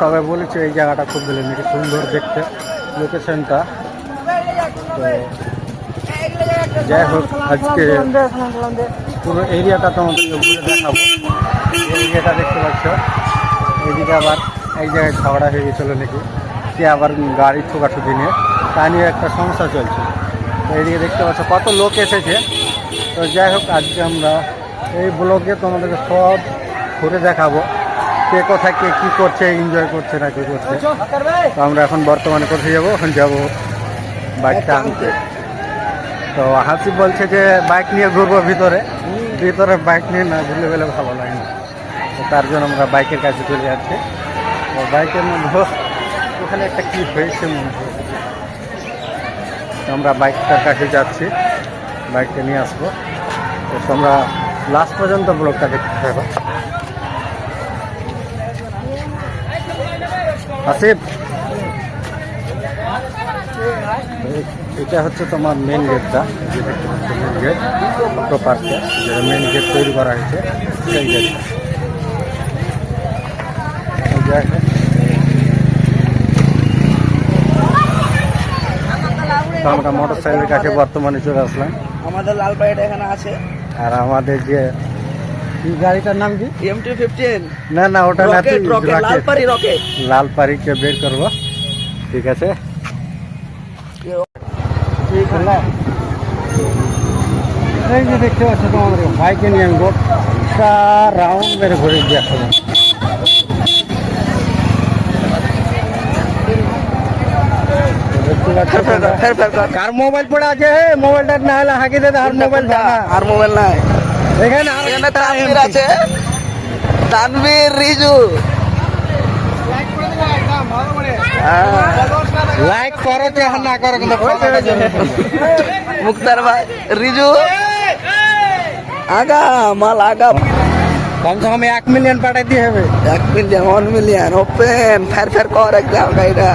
সবাই বলেছে এই জায়গাটা খুব নাকি সুন্দর দেখতে লোকেশনটা। তো যাই হোক আজকে পুরো এরিয়াটা তোমাদেরকে ঘুরে দেখাবো। এই এরিয়াটা দেখতে পাচ্ছ, এইদিকে আবার এক জায়গায় ঝগড়া হয়ে গেছিলো নাকি, সে আবার গাড়ি ঠোকাঠুকি নিয়ে, তা নিয়ে একটা সমস্যা চলছে। তো এইদিকে দেখতে পাচ্ছ কত লোক এসেছে। তো যাই হোক আজকে আমরা এই ব্লগে তোমাদেরকে সব ঘুরে দেখাবো, কে কোথায় কে কী করছে, এনজয় করছে না কী করছে। তো আমরা এখন বর্তমানে কোথায় যাবো, এখন যাবো বাইকটা আনতে। তো হাসি বলছে যে বাইক নিয়ে ঘুরবো ভিতরে, বাইক নিয়ে না ঘুরলে গেলে ভালো লাগে না। তো তার জন্য আমরা বাইকের কাছে চলে যাচ্ছি। তো বাইকের মধ্যে ওখানে একটা কী হয়েছে মনে হয়, তো আমরা বাইকটার কাছে যাচ্ছি, বাইকটা নিয়ে আসবো। তো তোমরা লাস্ট পর্যন্ত ব্লগটা দেখতে থাকো। আসিফ, এটা হচ্ছে তোমার মেন গেটটা, যে দেখতে পাচ্ছ মেন গেট, অটো পার্কে যেটা মেন গেট তৈরি করা হয়েছে সেই গেটটা। তো আমরা মোটর সাইকেলের কাছে বর্তমানে চলে আসলাম। আমাদের লাল পাইটা এখানে আছে। আর আমাদের যে গাড়িটার নাম কি, MT-15। না ওটা না, রকেট লালপাড়িকে বের করবো। ঠিক আছে, এই যে দেখতে পাচ্ছ তোমাদের বাইকে নিয়ে আমি গোটা রাউন্ড মেরে ঘুরে দেখাবো। কার মোবাইল পড়ে আছে, মোবাইলটা না হলে হাঁকি দে, আর মোবাইল আর মোবাইল নাই এখানে। তানভীর আছে, তানভীর রিজু লাইক করো যে না করো, কিন্তু মুক্তার ভাই রিজু আগা মাল আগা কমসে কম 1 মিলিয়ন পাঠাই দিয়ে হবে। 1 মিলিয়ন 1 মিলিয়ন ওপেন ফের কর একদম গাড়িটা।